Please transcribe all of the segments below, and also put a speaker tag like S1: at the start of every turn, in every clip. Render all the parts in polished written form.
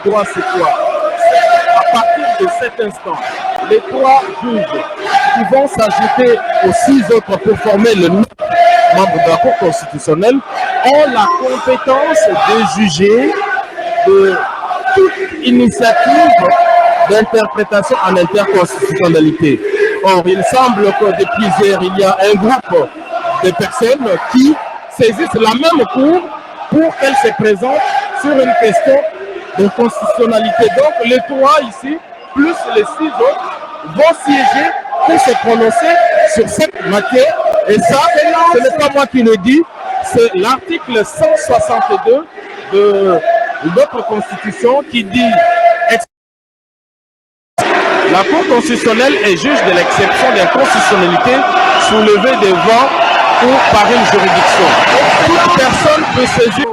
S1: droit, c'est quoi? À partir de cet instant, les 3 juges qui vont s'ajouter aux 6 autres pour former le membre de la Cour constitutionnelle ont la compétence de juger de toute initiative d'interprétation en interconstitutionnalité. Or, il semble que depuis hier, il y a un groupe de personnes qui saisissent la même Cour pour qu'elle se présente sur une question de constitutionnalité. Donc, les 3 ici, plus les 6 autres, vont siéger pour se prononcer sur cette matière. Et ça, ce n'est pas moi qui le dis, c'est l'article 162 de notre Constitution qui dit la Cour constitutionnelle est juge de l'exception d'inconstitutionnalité soulevée devant ou par une juridiction. Toute personne peut saisir.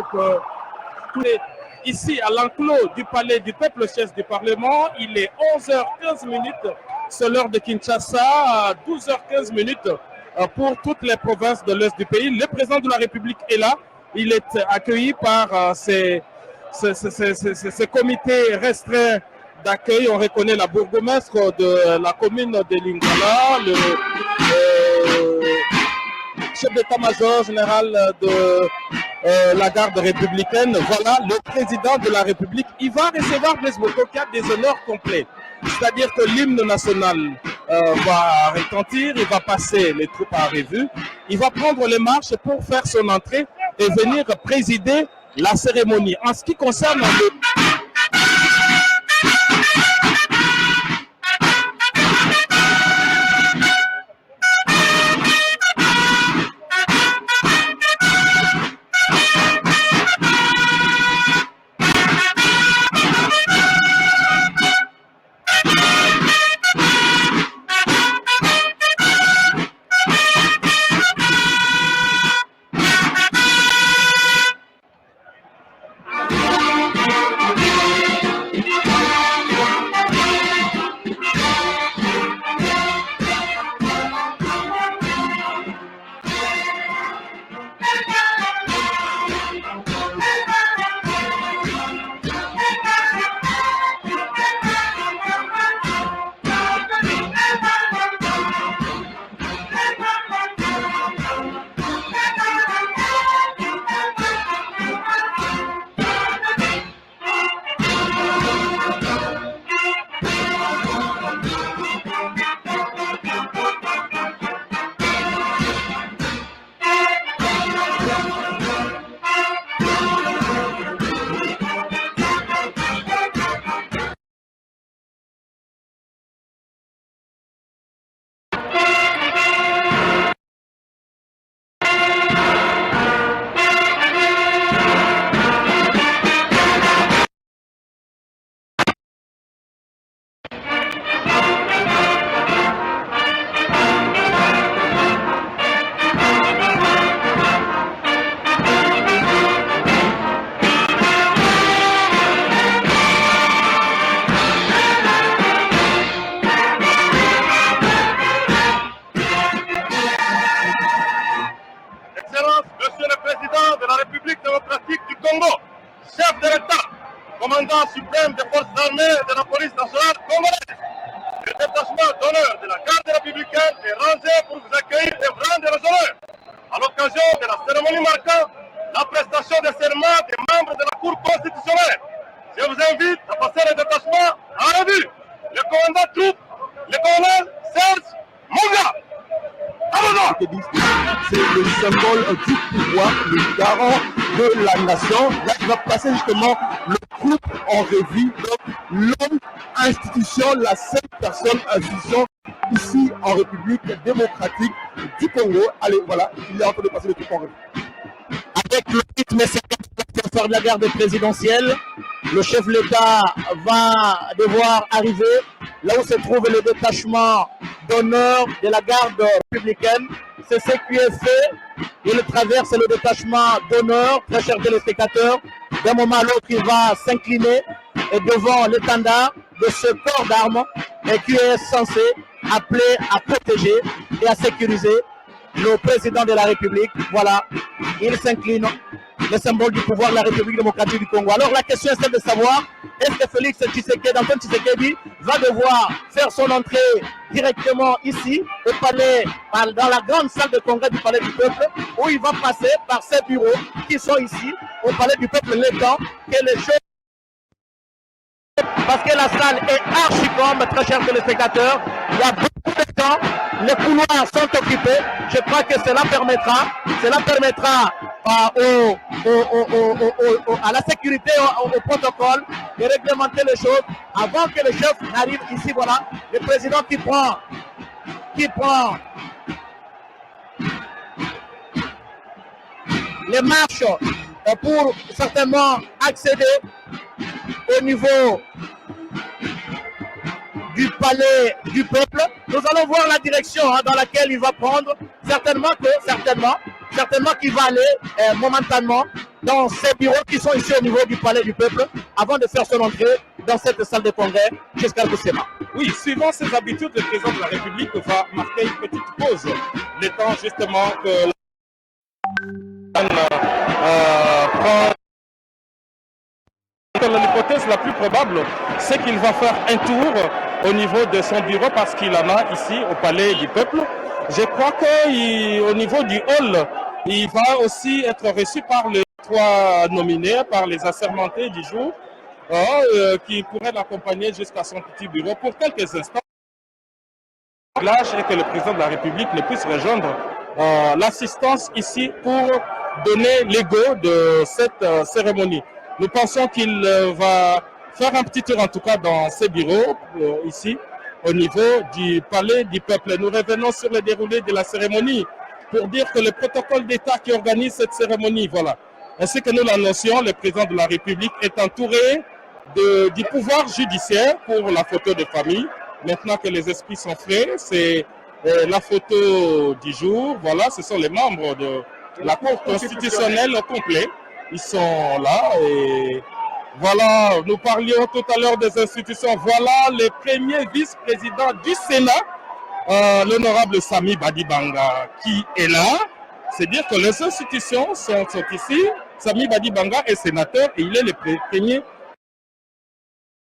S1: Ici, à l'enclos du palais du peuple, chef du Parlement, il est 11h15, c'est l'heure de Kinshasa, 12h15 pour toutes les provinces de l'Est du pays. Le président de la République est là. Il est accueilli par ce comité restreint d'accueil. On reconnaît la bourgmestre de la commune de Lingala, le chef d'état-major général de la garde républicaine. Voilà, le président de la République. Il va recevoir Blaise Botoka des honneurs complets. C'est-à-dire que l'hymne national va retentir, il va passer les troupes à revue, il va prendre les marches pour faire son entrée et venir présider la cérémonie. En ce qui concerne le...
S2: commandant suprême des forces armées et de la police nationale congolaise. Le détachement d'honneur de la garde républicaine est rangé pour vous accueillir et vous rendre les honneurs à l'occasion de la cérémonie marquant la prestation de serment des membres de la Cour constitutionnelle. Je vous invite à passer le détachement en revue. Le commandant troupe, le colonel Serge Munga.
S1: C'est le symbole du pouvoir, le garant de la nation. Là, il va passer justement le groupe en revue. L'homme, institution, la seule personne, institution ici en République démocratique du Congo. Allez, voilà, il est en train de passer le groupe en revue.
S3: Avec le rythme de la garde présidentielle, le chef de l'État va devoir arriver là où se trouve le détachement d'honneur de la garde républicaine. C'est ce qui est fait. Il traverse le détachement d'honneur, très chers téléspectateurs. D'un moment à l'autre, il va s'incliner et devant l'étendard de ce corps d'armes et qui est censé appeler à protéger et à sécuriser le président de la République. Voilà, il s'incline, le symbole du pouvoir de la République démocratique du Congo. Alors la question est celle de savoir, est-ce que Félix Tshisekedi, Antoine Tshisekedi, va devoir faire son entrée directement ici, au palais, dans la grande salle de congrès du palais du peuple, où il va passer par ces bureaux qui sont ici, au palais du peuple, le temps que les choses... Parce que la salle est archi-combe, très chers téléspectateurs. Il y a beaucoup de temps, les couloirs sont occupés. Je crois que cela permettra à la sécurité, au protocole, de réglementer les choses avant que le chef arrive ici. Voilà, le président qui prend les marches pour certainement accéder au niveau du palais du peuple. Nous allons voir la direction dans laquelle il va prendre. Certainement qu'il va aller momentanément dans ces bureaux qui sont ici au niveau du palais du peuple avant de faire son entrée dans cette salle de congrès jusqu'à Boussema.
S1: Oui, suivant ses habitudes, le président de la République va marquer une petite pause. Le temps justement que l'hypothèse la plus probable, c'est qu'il va faire un tour au niveau de son bureau parce qu'il en a ici au palais du peuple. Je crois qu'au niveau du hall, il va aussi être reçu par les 3 nominés, par les assermentés du jour, qui pourraient l'accompagner jusqu'à son petit bureau pour quelques instants. L'âge est que le président de la République ne puisse rejoindre l'assistance ici pour donner l'égo de cette cérémonie. Nous pensons qu'il va faire un petit tour en tout cas dans ses bureaux ici au niveau du palais du peuple. Nous revenons sur le déroulé de la cérémonie pour dire que le protocole d'État qui organise cette cérémonie, voilà, ainsi que nous l'annoncions, le président de la République est entouré du pouvoir judiciaire pour la photo de famille. Maintenant que les esprits sont frais, c'est la photo du jour. Voilà, ce sont les membres de la Cour constitutionnelle au complet. Ils sont là et voilà, nous parlions tout à l'heure des institutions. Voilà le premier vice-président du Sénat, l'honorable Sami Badibanga, qui est là. C'est dire que les institutions sont ici. Sami Badibanga est sénateur et il est le premier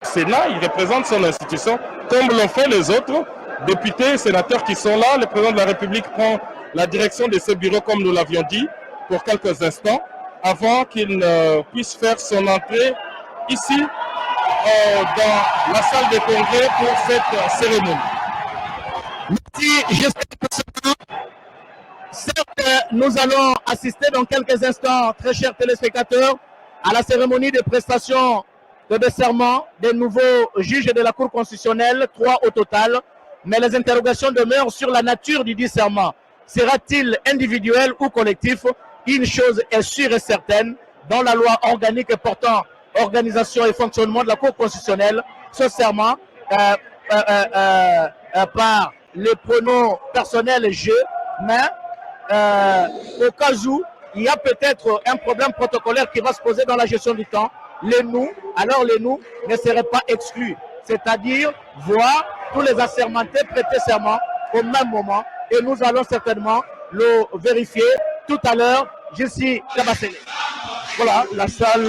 S1: Sénat. Il représente son institution comme l'ont fait les autres députés et sénateurs qui sont là. Le président de la République prend la direction de ce bureau comme nous l'avions dit pour quelques instants avant qu'il ne puisse faire son entrée ici dans la salle de congrès pour cette cérémonie.
S3: Merci, j'espère. Certes, nous allons assister dans quelques instants, très chers téléspectateurs, à la cérémonie de prestation de serment des nouveaux juges de la Cour constitutionnelle, 3 au total, mais les interrogations demeurent sur la nature du serment. Sera-t-il individuel ou collectif? Une chose est sûre et certaine, dans la loi organique portant organisation et fonctionnement de la Cour constitutionnelle, ce serment par les pronoms personnels « je », mais au cas où il y a peut-être un problème protocolaire qui va se poser dans la gestion du temps, les nous, alors les nous ne seraient pas exclus. C'est-à-dire voir tous les assermentés prêter serment au même moment et nous allons certainement le vérifier tout à l'heure. Je suis Kabassele.
S4: Voilà, la salle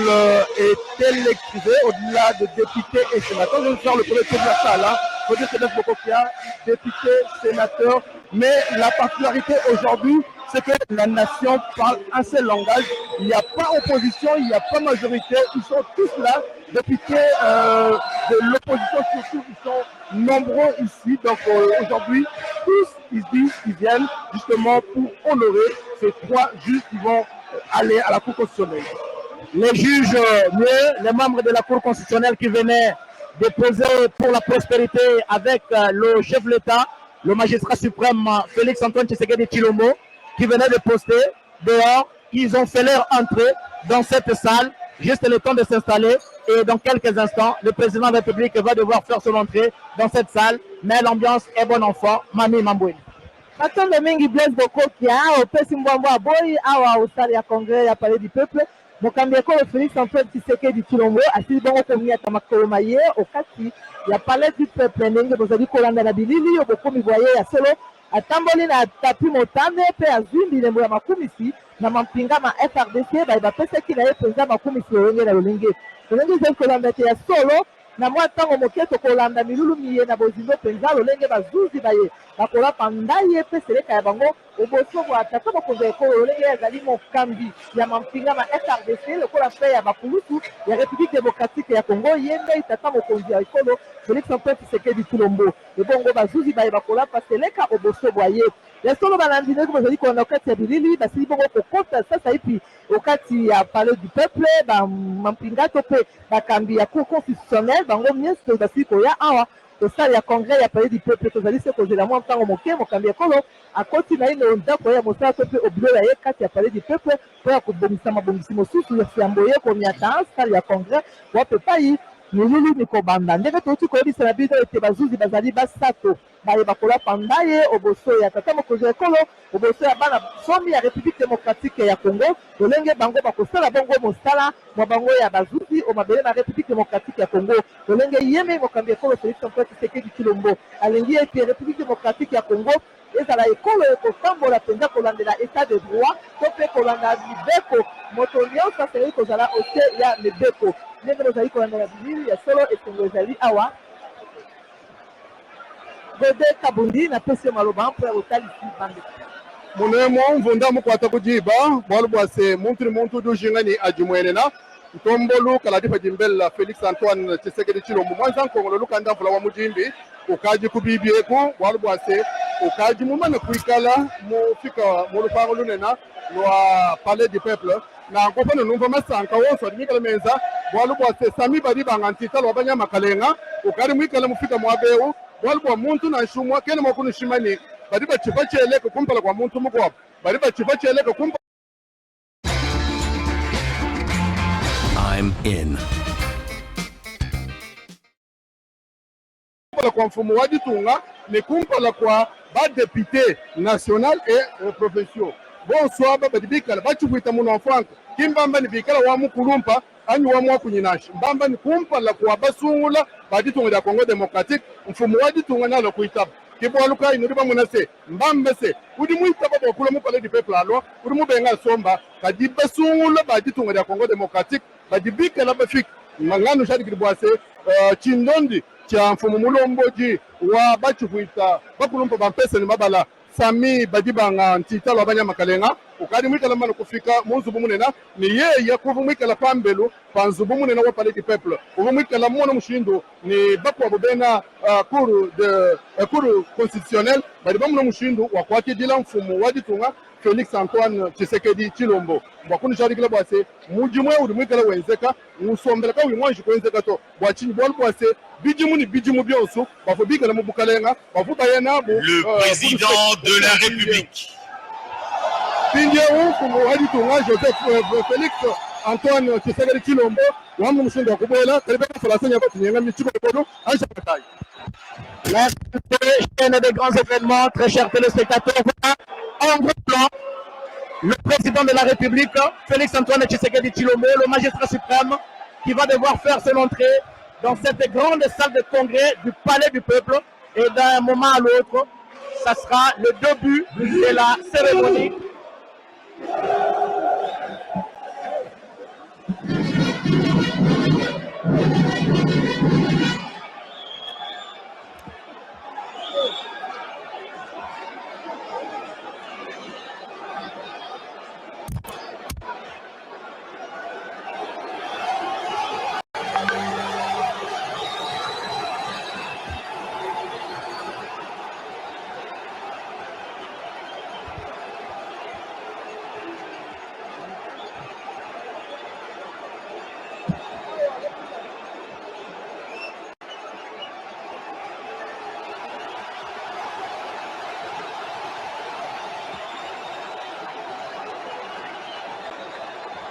S4: est électrisée au-delà de députés et sénateurs. Je vais faire le premier tour de la salle. Il faut dire que Def Bokokia, député, sénateur. Mais la particularité aujourd'hui, c'est que la nation parle un seul langage. Il n'y a pas opposition, il n'y a pas majorité. Ils sont tous là. Députés de l'opposition surtout, ils sont nombreux ici. Donc aujourd'hui, tous ils viennent justement pour honorer ces 3 juges qui vont aller à la Cour constitutionnelle.
S3: Les juges, les membres de la Cour constitutionnelle qui venaient déposer pour la prospérité avec le chef de l'État, le magistrat suprême Félix Antoine Tshisekedi Tshilombo, qui venait de poster dehors, ils ont fait leur entrée dans cette salle, juste le temps de s'installer. Et dans quelques instants, le président de la République va devoir faire son entrée dans cette salle. Mais l'ambiance est bonne enfant. Mami Mambouine.
S5: Batonde mingi Blaise Bokokia opesi mbwambo aboyi awa osali ya congrès ya palais du peuple mokambi ekolo Félix Antoine Tshisekedi Tshilombo asili bongo komiata makolo maye okati ya palais du peuple ndenge bozali kolanda na bilili yo bokomi voye ya solo atamboli na tapi motane mpe azwi mbilembo ya makumisi na mampinga ma FRDC bapesaki na ye mpenza makumisi lolenge na lolenge ezali kolanda ete ya solo na mwa ntango moke tokolanda milulu miye na bozindo mpenza lolenge bazuzi baye bakolapa ndai ye mpe seleka ya bango oboso bwa tata bakonzi ya ekolo lolenge ezali mokambi ya mampinga ma FRDC lokola mpe ya bakulutu ya République démocratique ya Congo ye nde tata mokonzi ya ekolo Félix Antoine Tshisekedi Tshilombo ebongo bazuzi baye bakolapa seleka oboso bwa ye ya solo balandi ndenge bazali kolanda okati ya bilili basili bongo kokota sasa ipi okati ya palais du peuple bamampinga to mpe bakambi ya cour constitutionnelle bango nyonso basili koya awa tosali ya congrès ya palais du peuple tozali se kozela mwa ntango moke mokambi ekolo akoti na ino ndako ya mosala to mpe obilo ya ye kati ya palais du peuple mpo ya kobongisa mabongisi mosusu yambo ye komiata sali ya congrès wape pai milulu mikobanda ndenge touti koyebisa na bino ete bazuzi bazali basato baye bakolapa ndaye oboso ya tata mokonzi ya ekolo oboso ya bana somi ya République démocratique ya Congo lolenge bango bakosala bongo mosala mwa bango ya bazuzi omabele na République démocratique ya Congo lolenge yeme mokambi ekolo Félix Antoine Tshisekedi Tshilombo alingi ete République démocratique ya Congo ezala ekolo ekotambola mpenza kolandela état de droit to mpe kolanda mibeko moto nyonso asengeli kozala ote ya mibeko ndenge bozali kolandela bilili ya solo esengo ezali awa Gode Kabundi na pesi maloba mpo ya botalisi bande
S4: munemo mvunda mukwata kujiba bwalu bwase muntu ni muntu dujingani ajumwenena ntombolu kaladipa jimbela Félix Antoine Tshisekedi Tshilombo mwanza nkongolo lukanda mvula wa mujimbi ukaji kubibyeku bwalu bwase ukaji mumane kuikala mufika mulupango lunena lwa palais du peuple na nkopano numva masanka wonso adimikala menza bwalu bwase sami badi bangantita lwa banyama kalenga ukali mwikala mufika mwabeu bwalu bwa muntu na nshumwa kene mwakunu shimani badi bachipa cheleke kumpala kwa muntu mukwapo badi bachipa cheleke kumpala
S6: I'm in.
S4: Kwa mfumo wa ditunga ni kumpala kwa badepute national et provinciaux bonsoir babadibikala bachikwita muno wa franco kimbamba ni bikala wa mukulumpa anyu wa mwa kunyinashi mbamba ni kumpala kwa basungula baditunga ya Congo démocratique mfumo wa ditunga nalo kuitaba kibwaluka inuri bamunase mbamba se udi muitaba bakula mu palais du peuple alo udi mubenga somba kadi basungula baditunga ya Congo démocratique badibikala bafika mangano shadi kibwase chindondi cha mfumo mulomboji wa bachikwita bakulumpa bampese ni mabala sami badibanga ntitalo abanyama kalenga ukadi mwikala mano kufika munzubu munena ni yeye kuvu mwikala pambelu panzubu munena wa palais du peuple uvu mwikala mwana mushindo ni bakwa bobena cour constitutionnelle badiba mwana mushindo wa kwati dila mfumo waditunga Félix Antoine Tshisekedi Tshilombo bakuni sharikila bwase mujimwe uri mwikala wenzeka musombela ka wimwanji kwenzeka to bwachini bwal bwase bijimu byonso bafu bikala mubukalenga bafu bayena bu
S6: Le président de la République.
S4: Pindieu kumu waditunga Joseph Félix Antoine Tshisekedi Tshilombo wamu mushindo wa kubwela kalibe falasenya batunyenga michiko bodo aisha bataille.
S3: La chaîne des grands événements, très chers téléspectateurs, voilà, en gros plan, le président de la République, Félix Antoine Tshisekedi Tshilombo, le magistrat suprême, qui va devoir faire son entrée dans cette grande salle de congrès du Palais du Peuple. Et d'un moment à l'autre, ça sera le début de la cérémonie.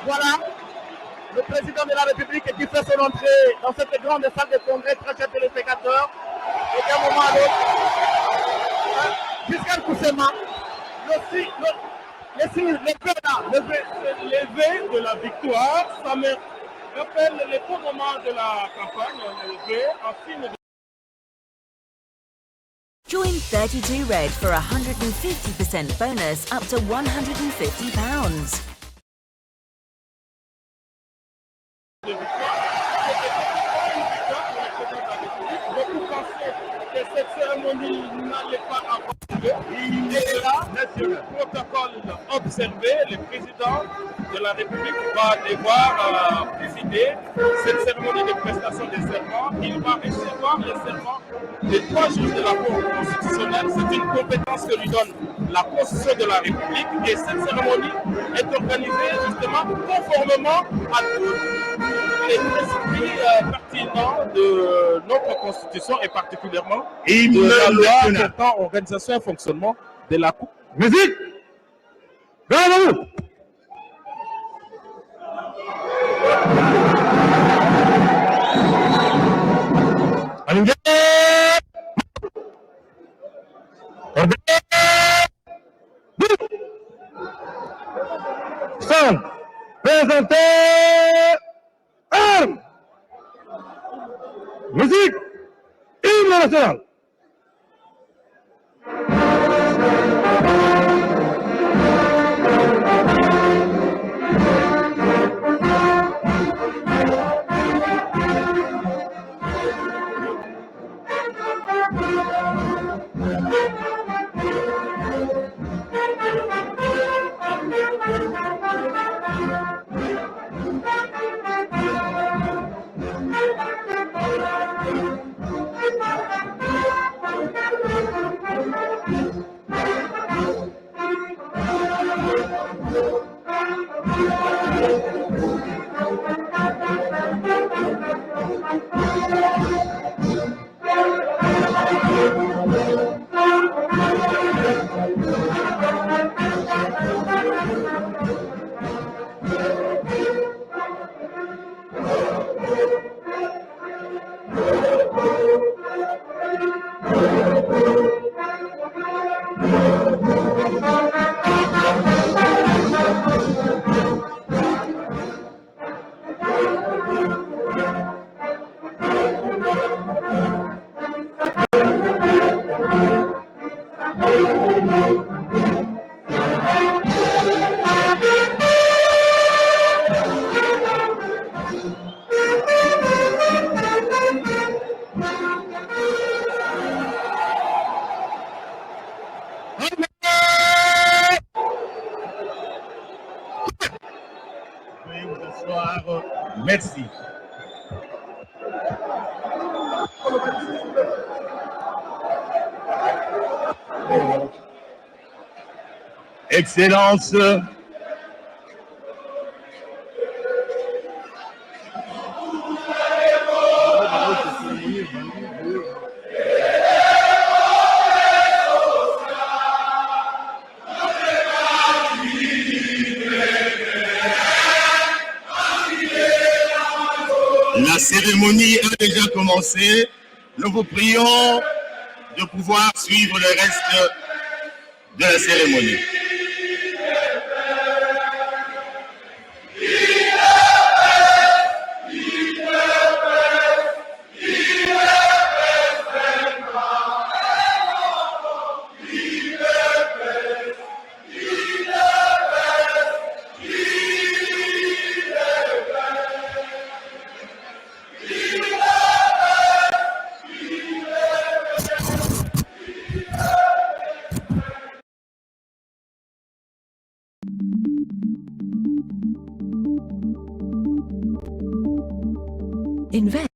S3: Voilà, le président de la République qui fait son entrée dans cette grande salle de congrès, très chers téléspectateurs. Et d'un moment à l'autre, Giscard Koussema, le
S2: V de la victoire, ça me rappelle les beaux moments de la campagne, le V en signe de
S7: Join 32 Red for a 150% bonus up to £150.
S1: Beaucoup pensaient que cette cérémonie n'allait pas avoir lieu. Et là, le protocole observé, le président de la République va devoir présider cette cérémonie de prestation des serments. Il va recevoir les serments des 3 juges de la Cour constitutionnelle. C'est une compétence que lui donne la Constitution de la République. Et cette cérémonie est organisée justement conformément à tous les esprits pertinents de notre Constitution et particulièrement de la loi portant organisation et fonctionnement de la Cour.
S2: Musique! Bravo! Stand! Présentez! Armes! Musique! Hymne national! Merci. Excellence, la cérémonie a déjà commencé. Nous vous prions de pouvoir suivre le reste de la cérémonie.
S7: Invest.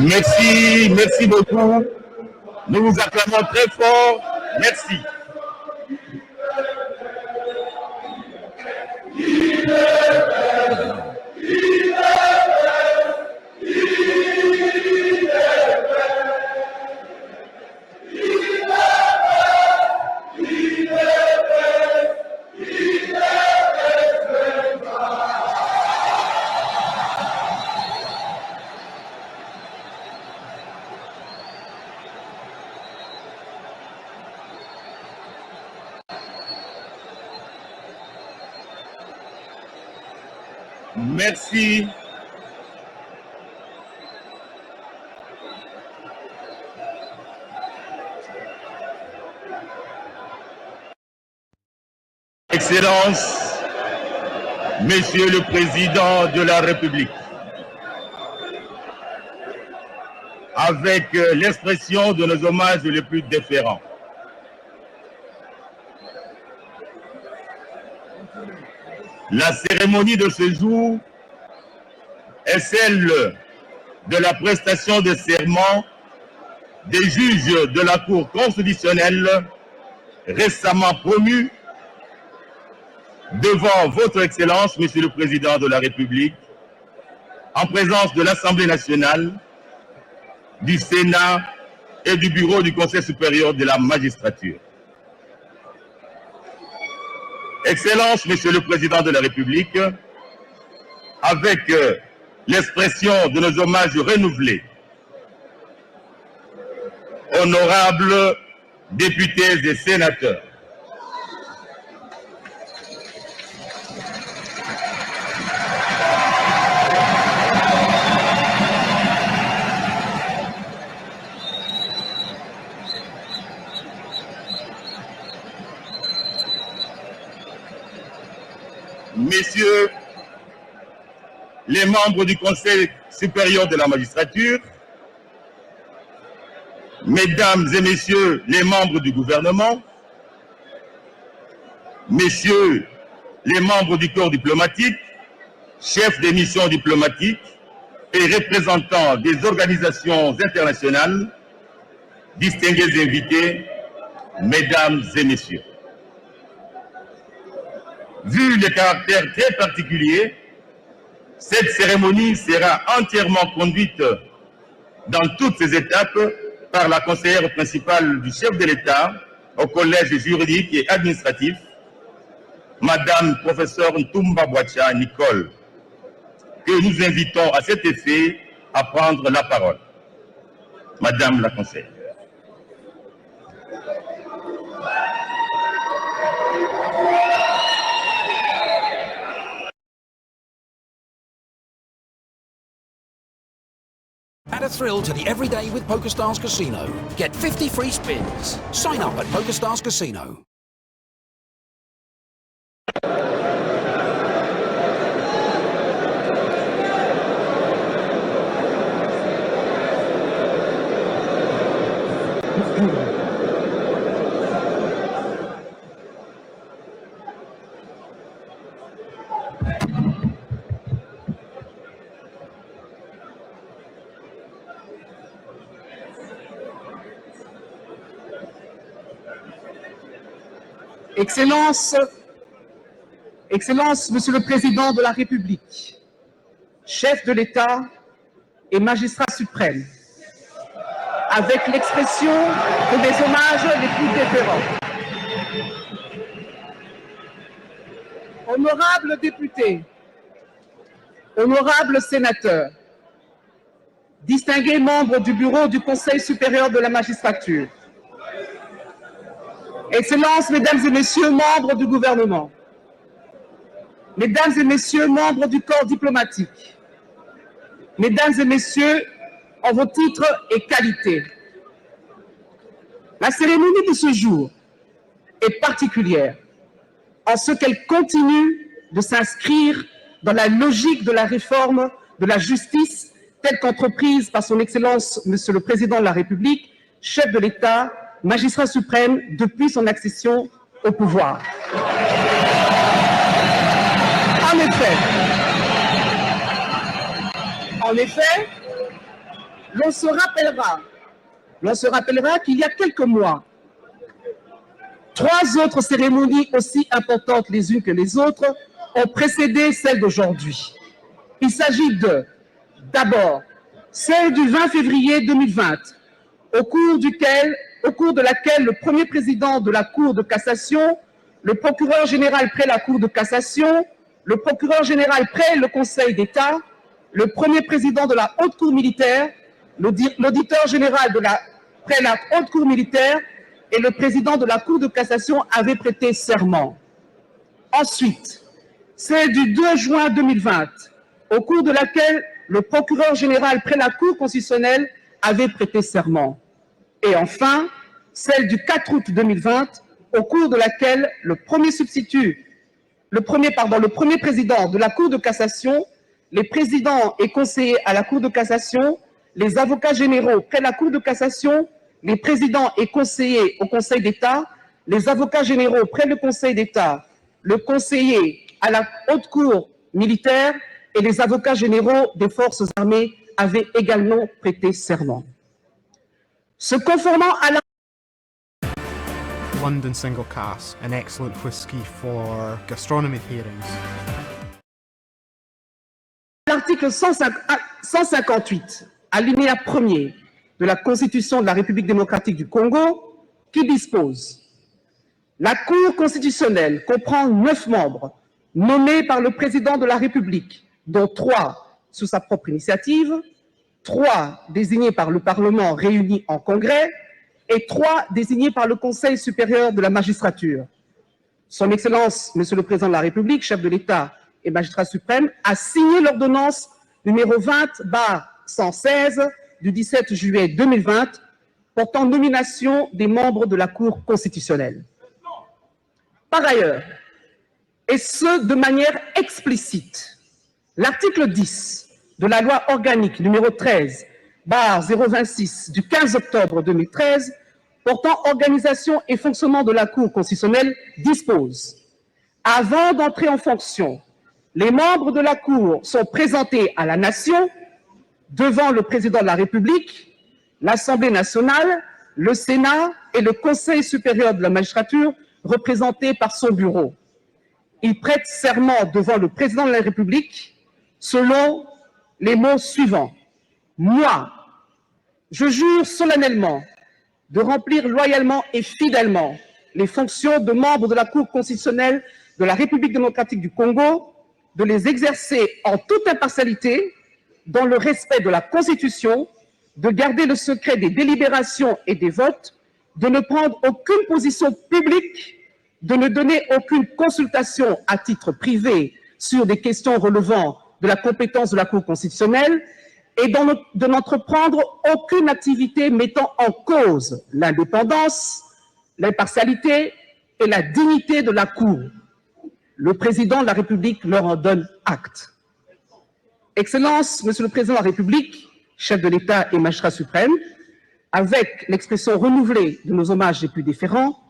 S2: Merci, merci beaucoup. Nous vous acclamons très fort. Merci. Merci. Excellence, Monsieur le Président de la République, avec l'expression de nos hommages les plus déférents, la cérémonie de ce jour est celle de la prestation de serment des juges de la Cour constitutionnelle récemment promus devant votre Excellence, Monsieur le Président de la République, en présence de l'Assemblée nationale, du Sénat et du Bureau du Conseil supérieur de la magistrature. Excellence, Monsieur le Président de la République, avec l'expression de nos hommages renouvelés, honorables députés et sénateurs, Messieurs les membres du Conseil supérieur de la magistrature, Mesdames et Messieurs les membres du gouvernement, Messieurs les membres du corps diplomatique, chefs des missions diplomatiques et représentants des organisations internationales, distingués invités, Mesdames et Messieurs. Vu le caractère très particulier, cette cérémonie sera entièrement conduite dans toutes ses étapes par la conseillère principale du chef de l'État au collège juridique et administratif, Madame Professeure Ntumba Boacha Nicole, que nous invitons à cet effet à prendre la parole. Madame la conseillère.
S8: Add a thrill to the everyday with PokerStars Casino. Get 50 free spins. Sign up at PokerStars Casino.
S9: Excellence, Monsieur le Président de la République, chef de l'État et magistrat suprême, avec l'expression de mes hommages les plus déférents. Honorables députés, honorables sénateurs, distingués membres du Bureau du Conseil supérieur de la magistrature, Excellences, Mesdames et Messieurs, membres du gouvernement, Mesdames et Messieurs, membres du corps diplomatique, Mesdames et Messieurs, en vos titres et qualités, la cérémonie de ce jour est particulière en ce qu'elle continue de s'inscrire dans la logique de la réforme de la justice telle qu'entreprise par son Excellence, Monsieur le Président de la République, chef de l'État, magistrat suprême depuis son accession au pouvoir. En effet, l'on se rappellera qu'il y a quelques mois, 3 autres cérémonies aussi importantes les unes que les autres ont précédé celle d'aujourd'hui. Il s'agit d'abord, celle du 20 février 2020, au cours de laquelle le premier président de la Cour de cassation, le procureur général près la Cour de cassation, le procureur général près le Conseil d'État, le premier président de la Haute Cour militaire, l'auditeur général près la Haute Cour militaire et le président de la Cour de cassation avaient prêté serment. Ensuite, celle du 2 juin 2020, au cours de laquelle le procureur général près la Cour constitutionnelle avait prêté serment. Et enfin, celle du 4 août 2020, au cours de laquelle le premier président de la Cour de cassation, les présidents et conseillers à la Cour de cassation, les avocats généraux près la Cour de cassation, les présidents et conseillers au Conseil d'État, les avocats généraux près le Conseil d'État, le conseiller à la Haute Cour militaire et les avocats généraux des forces armées avaient également prêté serment. Se conformant à la
S10: London Single Cask, an excellent whisky for gastronomy pairings.
S9: L'article 158, alinéa 1er de la Constitution de la République démocratique du Congo, qui dispose: la Cour constitutionnelle comprend 9 membres nommés par le président de la République, dont 3 sous sa propre initiative, 3 désignés par le Parlement réuni en congrès et 3 désignés par le Conseil supérieur de la magistrature. Son Excellence, Monsieur le Président de la République, chef de l'État et magistrat suprême, a signé l'ordonnance numéro 20/116 du 17 juillet 2020 portant nomination des membres de la Cour constitutionnelle. Par ailleurs, et ce de manière explicite, l'article 10 de la loi organique numéro 13/026 du 15 octobre 2013 portant organisation et fonctionnement de la Cour constitutionnelle dispose: avant d'entrer en fonction, les membres de la Cour sont présentés à la Nation devant le Président de la République, l'Assemblée nationale, le Sénat et le Conseil supérieur de la magistrature représenté par son bureau. Ils prêtent serment devant le Président de la République selon les mots suivants: moi, je jure solennellement de remplir loyalement et fidèlement les fonctions de membre de la Cour constitutionnelle de la République démocratique du Congo, de les exercer en toute impartialité, dans le respect de la Constitution, de garder le secret des délibérations et des votes, de ne prendre aucune position publique, de ne donner aucune consultation à titre privé sur des questions relevant de la compétence de la Cour constitutionnelle et de n'entreprendre aucune activité mettant en cause l'indépendance, l'impartialité et la dignité de la Cour. Le Président de la République leur en donne acte. Excellence, Monsieur le Président de la République, chef de l'État et magistrat suprême, avec l'expression renouvelée de nos hommages les plus déférents,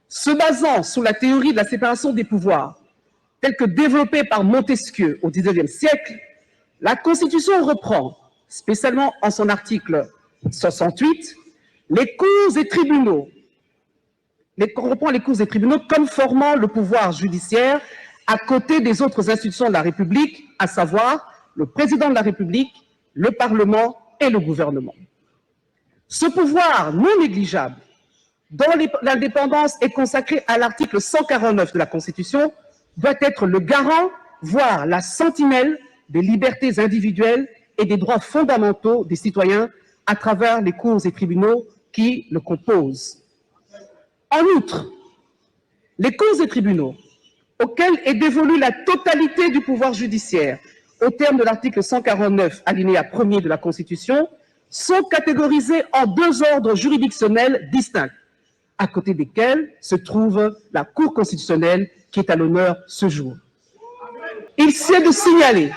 S9: se basant sur la théorie de la séparation des pouvoirs, telle que développée par Montesquieu au XIXe siècle, la Constitution reprend, spécialement en son article 68, les cours et tribunaux comme formant le pouvoir judiciaire à côté des autres institutions de la République, à savoir le Président de la République, le Parlement et le gouvernement. Ce pouvoir non négligeable, dont l'indépendance est consacrée à l'article 149 de la Constitution, doit être le garant, voire la sentinelle des libertés individuelles et des droits fondamentaux des citoyens à travers les cours et tribunaux qui le composent. En outre, les cours et tribunaux, auxquels est dévolue la totalité du pouvoir judiciaire au terme de l'article 149, alinéa 1er de la Constitution, sont catégorisés en 2 ordres juridictionnels distincts, à côté desquels se trouve la Cour constitutionnelle qui est à l'honneur ce jour. Il s'est de signaler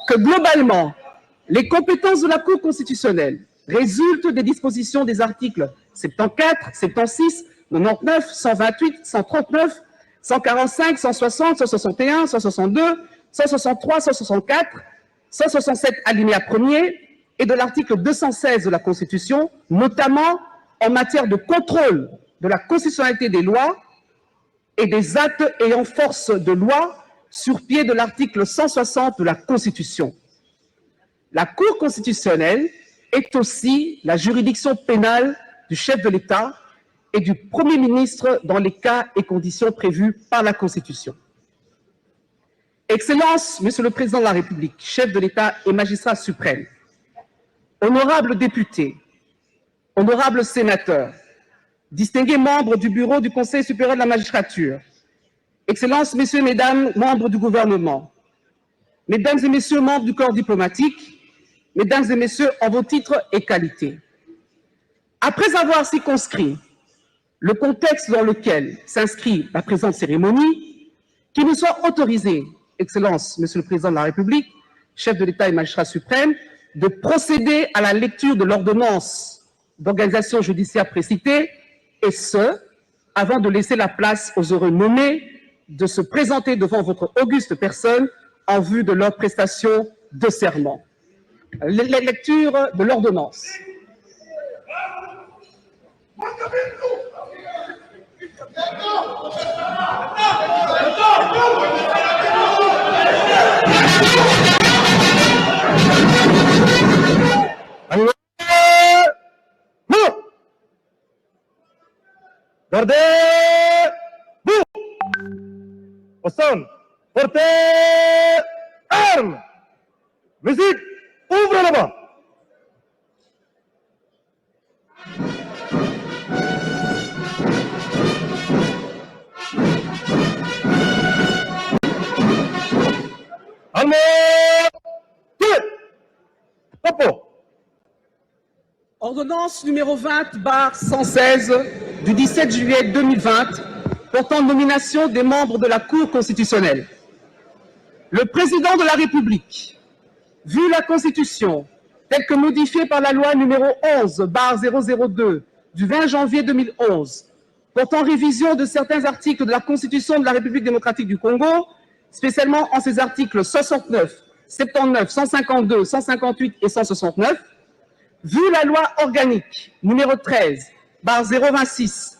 S9: que globalement, les compétences de la Cour constitutionnelle résultent des dispositions des articles 74, 76, 99, 128, 139, 145, 160, 161, 162, 163, 164, 167 alinéa 1er et de l'article 216 de la Constitution, notamment en matière de contrôle de la constitutionnalité des lois et des actes ayant force de loi sur pied de l'article 160 de la Constitution. La Cour constitutionnelle est aussi la juridiction pénale du chef de l'État et du Premier ministre dans les cas et conditions prévus par la Constitution. Excellence, Monsieur le Président de la République, chef de l'État et magistrat suprême, honorables députés, honorables sénateurs, distingués membres du bureau du Conseil supérieur de la magistrature Excellences, Messieurs, Mesdames, membres du gouvernement, Mesdames et Messieurs, membres du corps diplomatique, Mesdames et Messieurs, en vos titres et qualités. Après avoir circonscrit le contexte dans lequel s'inscrit la présente cérémonie, qu'il nous soit autorisé, Excellences, Monsieur le Président de la République, chef de l'État et magistrat suprême, de procéder à la lecture de l'ordonnance d'organisation judiciaire précitée, et ce, avant de laisser la place aux heureux nommés de se présenter devant votre auguste personne en vue de leur prestation de serment. La lecture de l'ordonnance.
S2: Gardez-vous! Au son, portez armes! Musique, ouvre là-bas! Armée! Topo!
S9: Ordonnance numéro 20/116 du 17 juillet 2020 portant nomination des membres de la Cour constitutionnelle. Le président de la République, vu la Constitution telle que modifiée par la loi numéro 11/002 du 20 janvier 2011 portant révision de certains articles de la Constitution de la République démocratique du Congo, spécialement en ses articles 69, 79, 152, 158 et 169, vu la loi organique numéro 13/026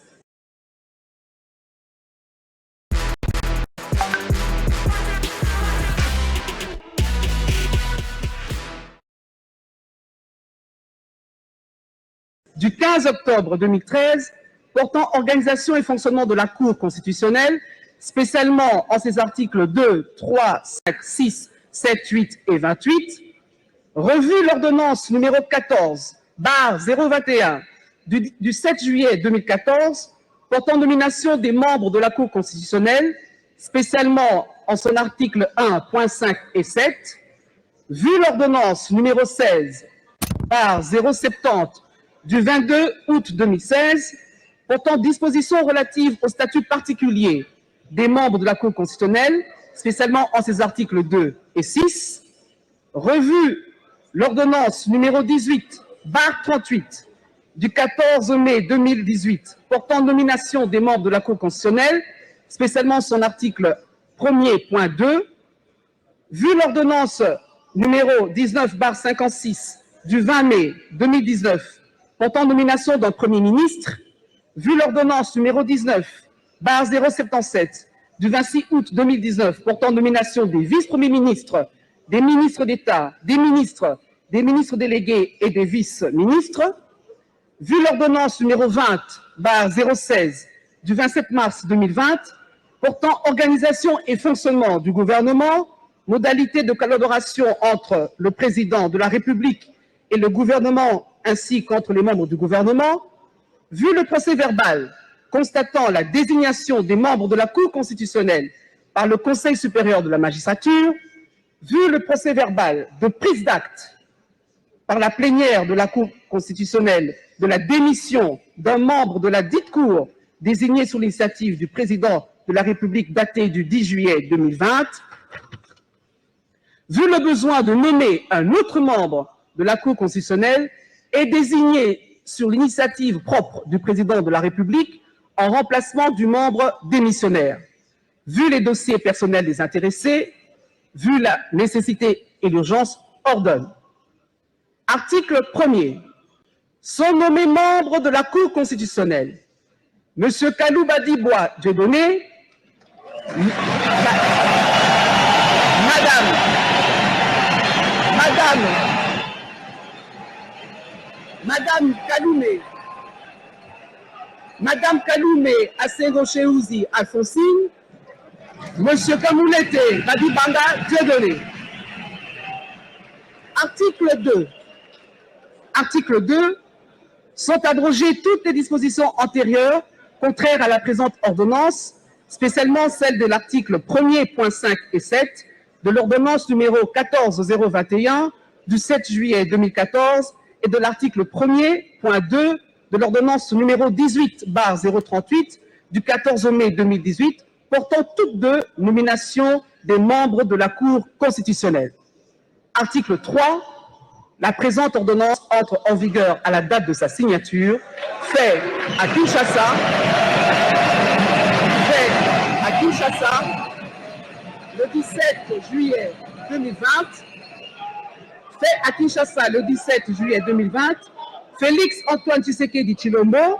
S9: du 15 octobre 2013 portant organisation et fonctionnement de la Cour constitutionnelle, spécialement en ses articles 2, 3, 5, 6, 7, 8 et 28, revu l'ordonnance numéro 14/021 du 7 juillet 2014 portant nomination des membres de la Cour constitutionnelle, spécialement en son article 1.5 et 7, vu l'ordonnance numéro 16/070 du 22 août 2016 portant dispositions relatives au statut particulier des membres de la Cour constitutionnelle, spécialement en ses articles 2 et 6, revu l'ordonnance numéro 18/38 du 14 mai 2018 portant nomination des membres de la Cour constitutionnelle, spécialement son article 1er.2, vu l'ordonnance numéro 19/56 du 20 mai 2019 portant nomination d'un Premier ministre, vu l'ordonnance numéro 19/077 du 26 août 2019 portant nomination des vice-premiers ministres, des ministres d'État, des ministres délégués et des vice-ministres, vu l'ordonnance numéro 20/016 du 27 mars 2020 portant organisation et fonctionnement du gouvernement, modalités de collaboration entre le président de la République et le gouvernement ainsi qu'entre les membres du gouvernement, vu le procès-verbal constatant la désignation des membres de la Cour constitutionnelle par le Conseil supérieur de la magistrature, vu le procès-verbal de prise d'acte par la plénière de la Cour constitutionnelle de la démission d'un membre de la dite Cour désigné sous l'initiative du président de la République daté du 10 juillet 2020, vu le besoin de nommer un autre membre de la Cour constitutionnelle et désigné sur l'initiative propre du président de la République en remplacement du membre démissionnaire, vu les dossiers personnels des intéressés, vu la nécessité et l'urgence, ordonne. Article 1er. Sont nommés membres de la Cour constitutionnelle M. Kalouba Dibois Dieudonné, Madame Kaloumé Assego-Cheouzi Alphonsine, M. Kamoulete Badibanga Dieudonné. Article 2. Sont abrogées toutes les dispositions antérieures contraires à la présente ordonnance, spécialement celle de l'article 1er.5 et 7 de l'ordonnance numéro 14021 du 7 juillet 2014 et de l'article 1er.2 de l'ordonnance numéro 18/038 du 14 mai 2018 portant toutes deux nominations des membres de la Cour constitutionnelle. Article 3. La présente ordonnance entre en vigueur à la date de sa signature, fait à Kinshasa, le 17 juillet 2020, fait à Kinshasa le 17 juillet 2020, Félix Antoine Tshisekedi Tshilombo,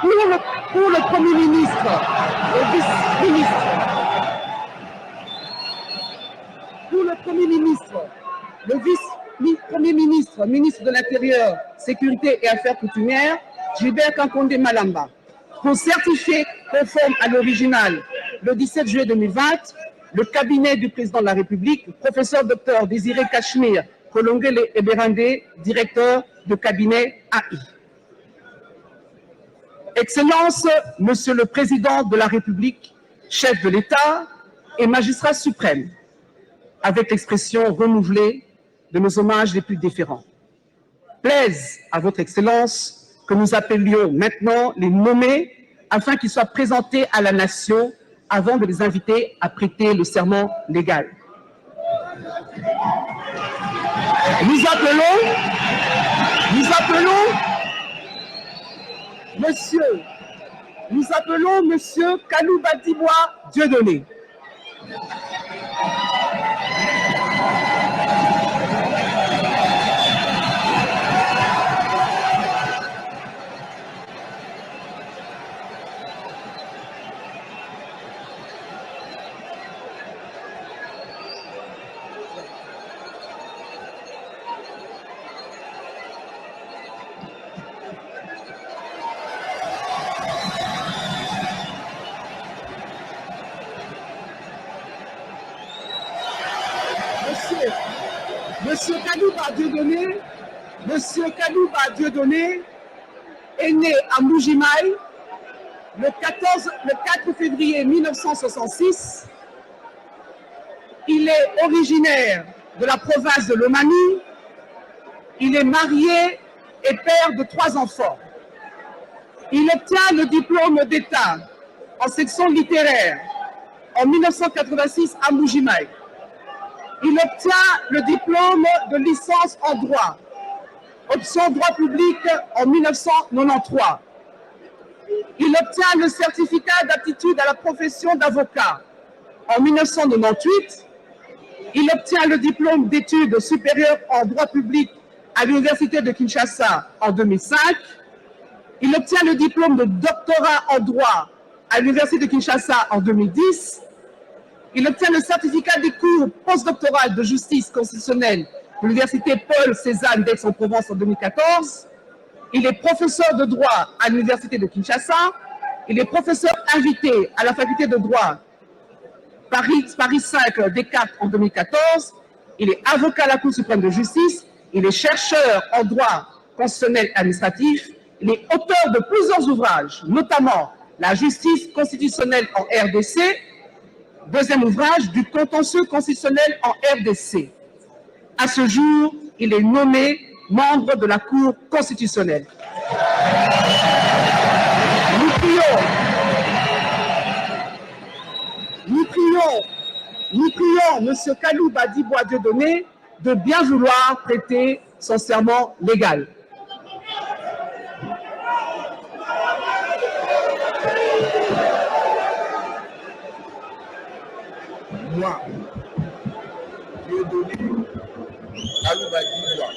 S9: pour le Premier ministre, le vice-ministre, pour le Premier ministre, le vice-premier ministre, ministre de l'Intérieur, Sécurité et Affaires coutumières, Gilbert Kankonde Malamba, pour certifier conforme à l'original le 17 juillet 2020, le cabinet du président de la République, professeur Dr Désiré Cachemire Kolongele Eberande, directeur de cabinet AI. Excellence, Monsieur le Président de la République, chef de l'État et magistrat suprême, avec l'expression renouvelée de nos hommages les plus déférents. Plaise à votre Excellence que nous appelions maintenant les nommés afin qu'ils soient présentés à la nation avant de les inviter à prêter le serment légal. Nous appelons Monsieur Kalou Badibois Dieudonné. Monsieur Kalouba Dieudonné est né à Mbujimaï le 4 février 1966. Il est originaire de la province de Lomami. Il est marié et père de 3 enfants. Il obtient le diplôme d'État en section littéraire en 1986 à Mbujimaï. Il obtient le diplôme de licence en droit, option droit public en 1993. Il obtient le certificat d'aptitude à la profession d'avocat en 1998. Il obtient le diplôme d'études supérieures en droit public à l'Université de Kinshasa en 2005. Il obtient le diplôme de doctorat en droit à l'Université de Kinshasa en 2010. Il obtient le certificat des cours postdoctorales de justice constitutionnelle de l'Université Paul Cézanne d'Aix-en-Provence en 2014. Il est professeur de droit à l'Université de Kinshasa. Il est professeur invité à la faculté de droit Paris 5 Descartes en 2014. Il est avocat à la Cour suprême de justice. Il est chercheur en droit constitutionnel et administratif. Il est auteur de plusieurs ouvrages, notamment La justice constitutionnelle en RDC, deuxième ouvrage du contentieux constitutionnel en RDC. À ce jour, il est nommé membre de la Cour constitutionnelle. Nous prions M. Kalou Badibois Dieudonné de bien vouloir prêter son serment légal.
S11: Moi, Dieudonné Kalou Badibois,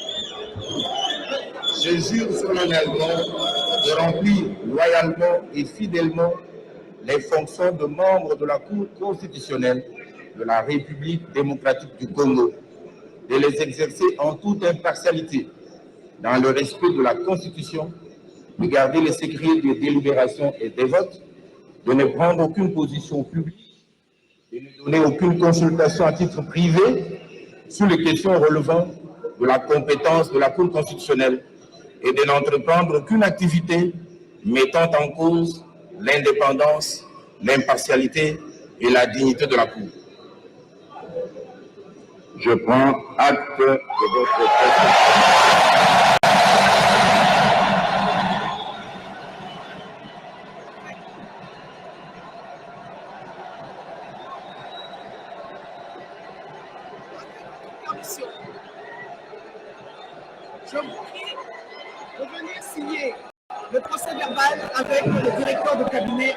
S11: je jure solennellement de remplir loyalement et fidèlement les fonctions de membre de la Cour constitutionnelle de la République démocratique du Congo, de les exercer en toute impartialité, dans le respect de la Constitution, de garder le secret des délibérations et des votes, de ne prendre aucune position publique, de ne donner aucune consultation à titre privé sur les questions relevant de la compétence de la Cour constitutionnelle et de n'entreprendre aucune activité mettant en cause l'indépendance l'impartialité et la dignité de la Cour. Je prends acte de votre prestation.
S9: Je vous prie de venir signer le procès verbal avec le directeur de cabinet.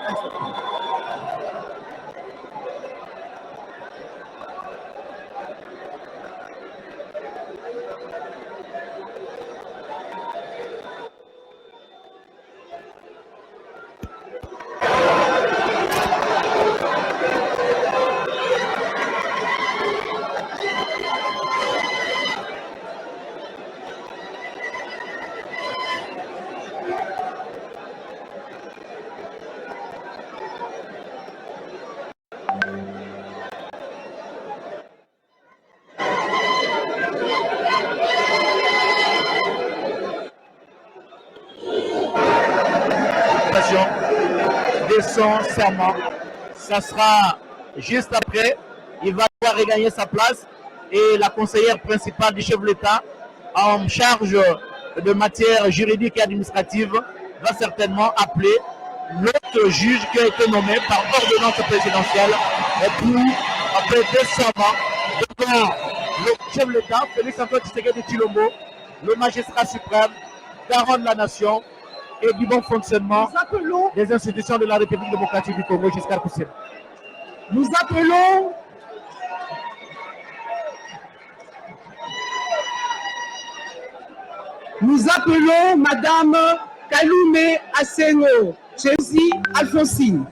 S3: De son serment. Ça sera juste après. Il va devoir regagner sa place et la conseillère principale du chef de l'État en charge de matière juridique et administrative va certainement appeler l'autre juge qui a été nommé par ordonnance présidentielle pour prêter serment devant le chef de l'État, Félix Antoine Tshisekedi Tshilombo, le magistrat suprême, garant de la nation et du bon fonctionnement des institutions de la République démocratique du Congo jusqu'à Koussine.
S9: Nous appelons Madame Kalume Asengo Chelsea Alphonsine.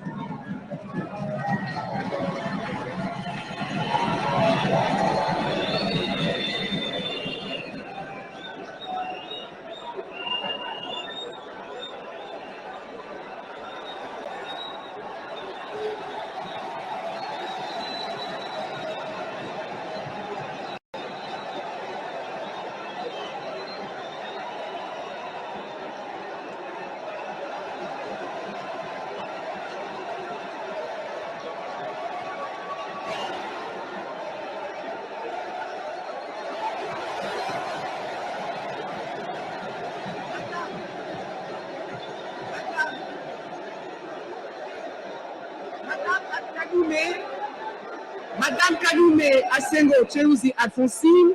S9: Madame Kalume Asengo Chelsea Alphonsine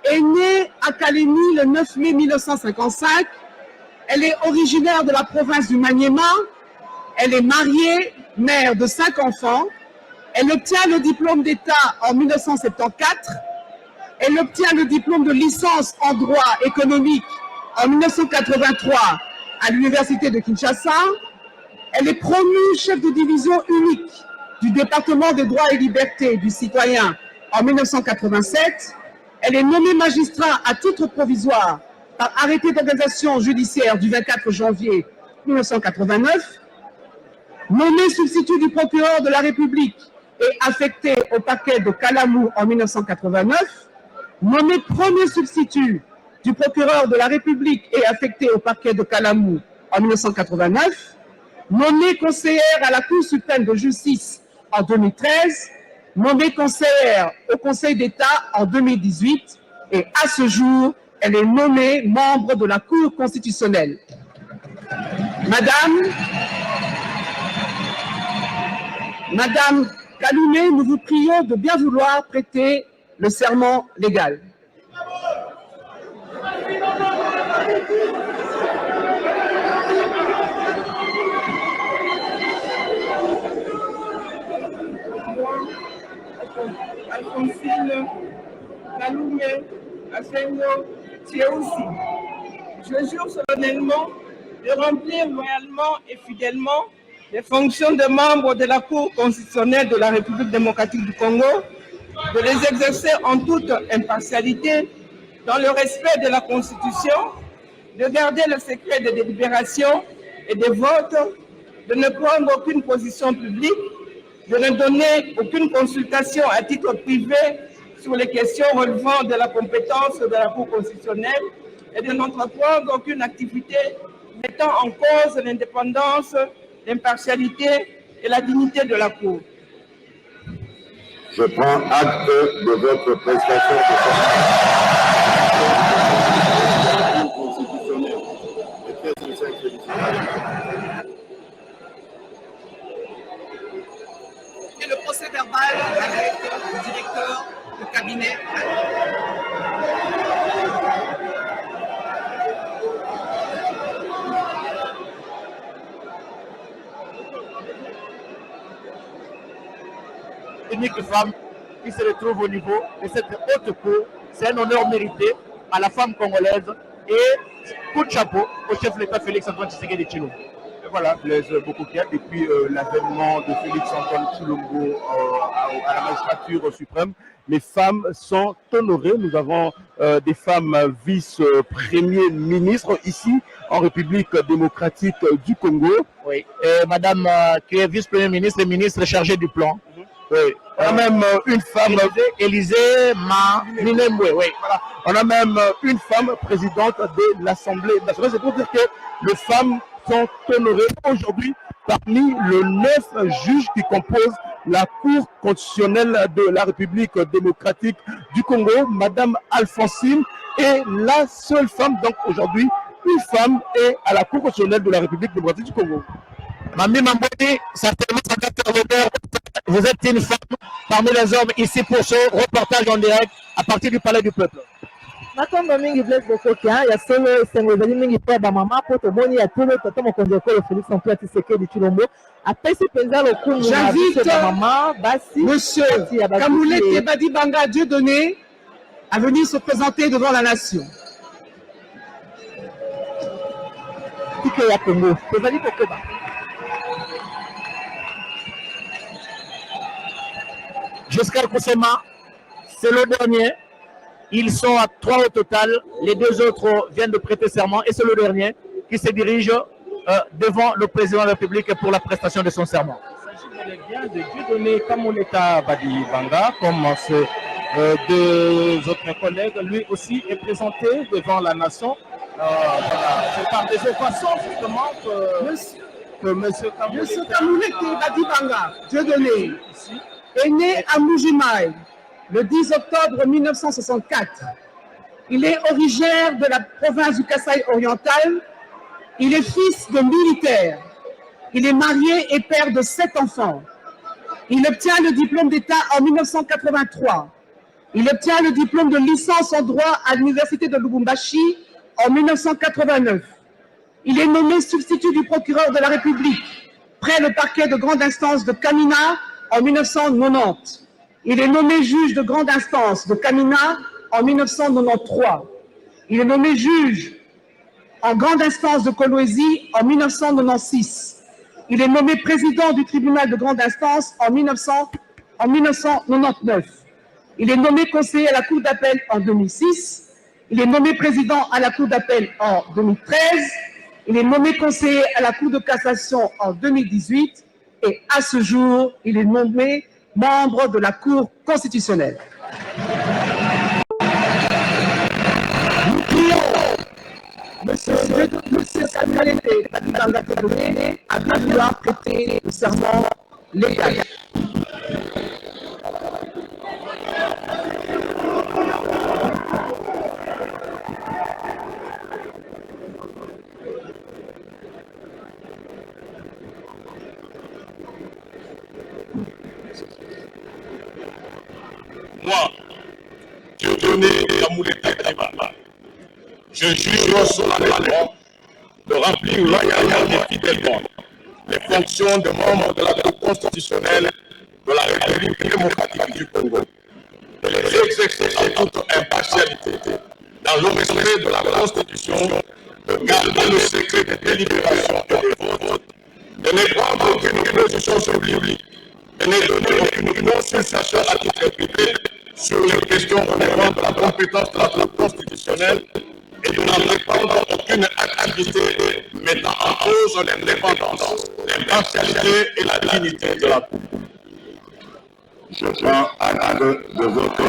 S9: est née à Kalemi le 9 mai 1955. Elle est originaire de la province du Maniema. Elle est mariée, mère de 5 enfants. Elle obtient le diplôme d'État en 1974. Elle obtient le diplôme de licence en droit économique en 1983 à l'université de Kinshasa. Elle est promue chef de division unique du département des droits et libertés du citoyen en 1987. Elle est nommée magistrat à titre provisoire par arrêté d'organisation judiciaire du 24 janvier 1989. Nommée substitut du procureur de la République et affectée au parquet de Kalamou en 1989. Nommée premier substitut du procureur de la République et affectée au parquet de Kalamou en 1989. Nommée conseillère à la Cour suprême de justice en 2013, nommée conseillère au Conseil d'État en 2018 et à ce jour, elle est nommée membre de la Cour constitutionnelle. Madame Kalume, nous vous prions de bien vouloir prêter le serment légal.
S12: Alphonsine Kalume Asengo Chelsea. Je jure solennellement de remplir loyalement et fidèlement les fonctions de membre de la Cour constitutionnelle de la République démocratique du Congo, de les exercer en toute impartialité, dans le respect de la Constitution, de garder le secret des délibérations et des votes, de ne prendre aucune position publique, de ne donner aucune consultation à titre privé sur les questions relevant de la compétence de la Cour constitutionnelle et de n'entreprendre aucune activité mettant en cause l'indépendance, l'impartialité et la dignité de la Cour.
S11: Je prends acte de votre prestation de serment constitutionnelle. Et très sincères félicitations.
S9: Et le procès verbal avec le directeur du cabinet.
S3: Unique femme qui se retrouve au niveau de cette haute cour. C'est un honneur mérité à la femme congolaise et coup de chapeau au chef de l'État Félix-Antoine Tshisekedi Tshilombo.
S4: Voilà, Blaise Bokoukia, depuis l'avènement de Félix-Antoine Tshilombo à la magistrature suprême, les femmes sont honorées. Nous avons des femmes vice-premiers ministres ici en République démocratique du Congo.
S3: Oui, et madame qui est vice-premier ministre et ministre chargée du plan.
S4: Oui, on a même une femme,
S3: Élysée Minembwe, oui.
S4: Voilà. On a même une femme présidente de l'Assemblée nationale. C'est pour dire que les femmes sont honorées aujourd'hui parmi les 9 juges qui composent la Cour constitutionnelle de la République démocratique du Congo. Madame Alphonsine est la seule femme, donc aujourd'hui, une femme est à la Cour constitutionnelle de la République démocratique du Congo.
S3: Mami Mamboué, certainement, ça va faire l'honneur. Vous êtes une femme parmi les hommes ici pour ce reportage en direct à partir du Palais du Peuple.
S5: Nakomba mingi Blaise Bokoukia ya solo esengo ezali mingi mpo ya bamama mpo tomoni ya tolo tata mokonzi ekolo Félix Antoine Tshisekedi Tshilombo apesi mpenza lokumu na biso bamama basi
S9: Monsieur Kamoulé Badibanga Dieudonné à venir se présenter devant la nation.
S5: Tike ya Congo tozali kokoba.
S3: Giscard Koussema, c'est le dernier. Ils sont à 3 au total. Les 2 autres viennent de prêter serment et c'est le dernier qui se dirige devant le président de la République pour la prestation de son serment.
S1: Il s'agit bien de Dieudonné Kamoleka Badibanga, comme ces 2 autres collègues. Lui aussi est présenté devant la nation. Voilà. C'est par des occasions justement que M.
S9: Kamoulé Badibanga Dieudonné est né à Mbuji-Mayi le 10 octobre 1964. Il est originaire de la province du Kasaï oriental. Il est fils de militaire. Il est marié et père de 7 enfants. Il obtient le diplôme d'État en 1983. Il obtient le diplôme de licence en droit à l'université de Lubumbashi en 1989. Il est nommé substitut du procureur de la République près le parquet de grande instance de Kamina en 1990. Il est nommé juge de grande instance de Kamina en 1993. Il est nommé juge en grande instance de Kolwezi en 1996. Il est nommé président du tribunal de grande instance en 1999. Il est nommé conseiller à la Cour d'appel en 2006. Il est nommé président à la Cour d'appel en 2013. Il est nommé conseiller à la Cour de cassation en 2018. Et à ce jour, il est nommé membre de la Cour constitutionnelle. Nous prions Monsieur Samuel Badibanga Dieudonné à bien vouloir prêter le serment légal.
S2: Moi, Dieudonné Kamoulé Badibanga, je jure solennellement de remplir loyalement et fidèlement les fonctions de membre de la Cour constitutionnelle de la République démocratique du Congo, de les exercer en toute impartialité, dans le respect de la Constitution, de garder le secret des délibérations et des votes, de ne prendre aucune position sur publique, de ne donner aucune consultation à titre privé sur les questions relevant de la compétence de la Cour constitutionnelle et de n'en répandre aucune activité mettant en cause l'indépendance, l'impartialité et la dignité de la Cour.
S11: Je prends acte de votre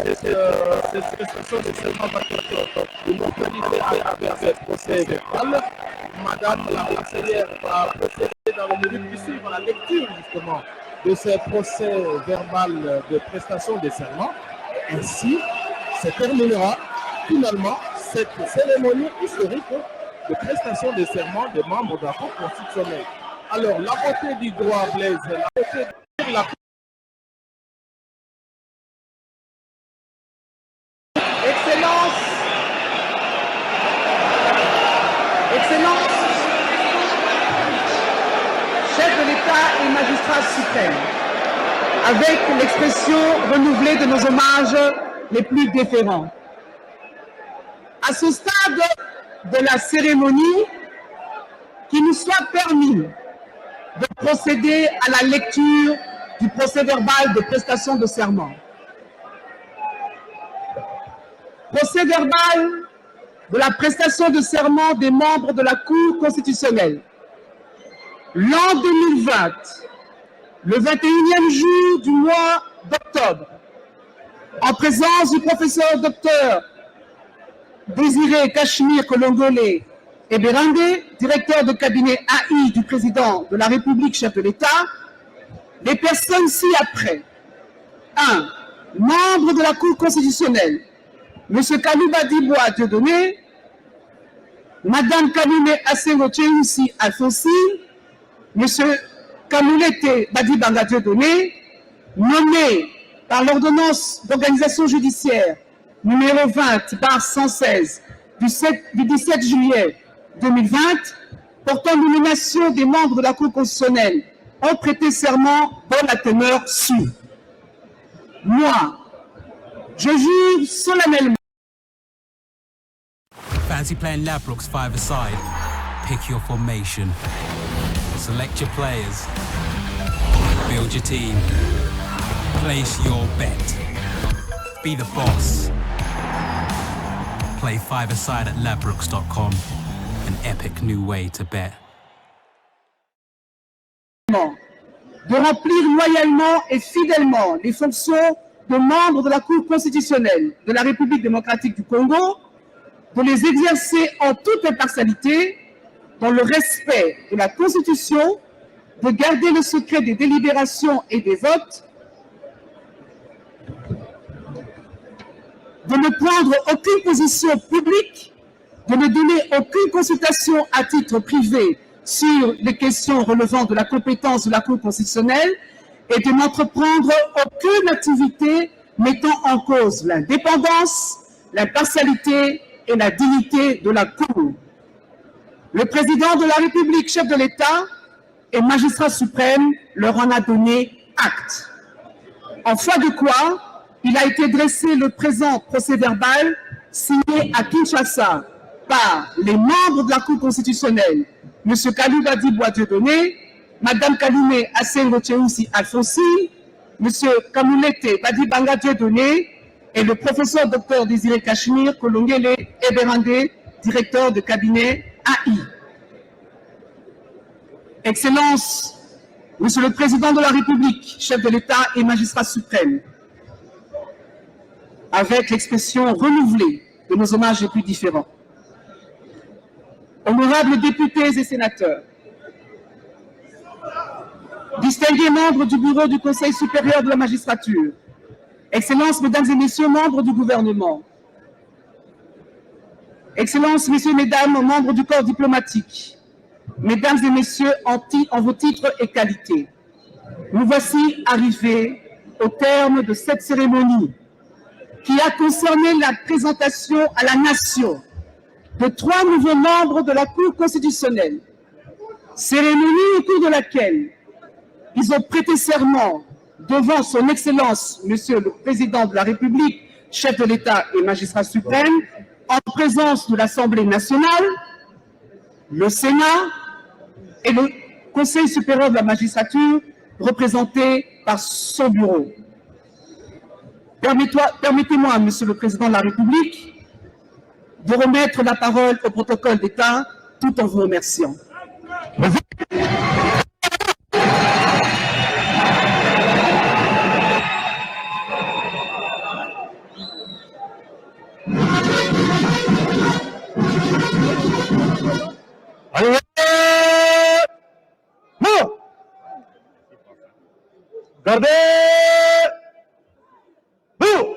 S1: cette prestation de serment va avec ce procès verbal. Madame la conseillère a procédé dans le minute qui suivent à la lecture justement de ce procès verbal de prestation de serment. Ainsi se terminera finalement cette cérémonie historique de prestation de serment des membres de la Cour constitutionnelle. Alors, la beauté du droit, Blaise, la beauté de la
S9: Excellence, chef de l'État et magistrat suprême, avec l'expression renouvelée de nos hommages les plus déférents. À ce stade de la cérémonie, qu'il nous soit permis de procéder à la lecture du procès verbal de prestation de serment. Procès verbal de la prestation de serment des membres de la Cour constitutionnelle. L'an 2020, le 21e jour du mois d'octobre, en présence du professeur docteur Désiré Cachemire Kolongole Eberandé, directeur de cabinet AI du président de la République, chef de l'État, les personnes ci-après. 1. Membre de la Cour constitutionnelle, M. Kalouba Dibois Dieudonné, Mme Kalume Asengo Tcheoussi Alphonsine, M. Kamoulete Badibanga Dieudonné, nommé par l'ordonnance d'organisation judiciaire numéro 20/116 du 17 juillet 2020, portant nomination des membres de la Cour constitutionnelle, ont prêté serment dans la teneur suivante. Moi, je jure solennellement.
S13: Fancy playing Ladbrokes five-a-side? Pick your formation. Select your players. Build your team. Place your bet. Be the boss. Play five-a-side at ladbrokes.com. An epic new way to bet.
S9: De remplir loyalement et fidèlement les fonctions de membres de la Cour constitutionnelle de la République démocratique du Congo, de les exercer en toute impartialité, dans le respect de la Constitution, de garder le secret des délibérations et des votes, de ne prendre aucune position publique, de ne donner aucune consultation à titre privé sur les questions relevant de la compétence de la Cour constitutionnelle et de n'entreprendre aucune activité mettant en cause l'indépendance, l'impartialité et la dignité de la Cour. Le président de la République, chef de l'État et magistrat suprême leur en a donné acte. En foi de quoi, il a été dressé le présent procès verbal signé à Kinshasa par les membres de la Cour constitutionnelle, M. Kalouba Dibois Dieudonné, Mme Kalume Asengo Tcheoussi Alphonsine, M. Kamoulete Badibanga Dieudonné et le professeur docteur Désiré Cachemire Kolongole Eberandé, directeur de cabinet AI. Excellence, Monsieur le Président de la République, chef de l'État et magistrat suprême, avec l'expression renouvelée de nos hommages les plus différents. Honorables députés et sénateurs, distingués membres du bureau du Conseil supérieur de la magistrature, Excellences, Mesdames et Messieurs, membres du gouvernement, Excellences, Messieurs, Mesdames, membres du corps diplomatique, Mesdames et Messieurs, en vos titres et qualités, nous voici arrivés au terme de cette cérémonie qui a concerné la présentation à la nation de 3 nouveaux membres de la Cour constitutionnelle, cérémonie au cours de laquelle ils ont prêté serment devant son Excellence, Monsieur le Président de la République, chef de l'État et magistrat suprême, en présence de l'Assemblée nationale, le Sénat et le Conseil supérieur de la magistrature, représenté par son bureau. Permettez-moi, Monsieur le Président de la République, de remettre la parole au protocole d'État tout en vous remerciant.
S2: Allez, non. Gardez. Vous.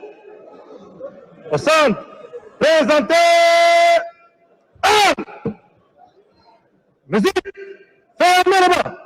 S2: Au centre. Présentez. Musique. Fermez là-bas.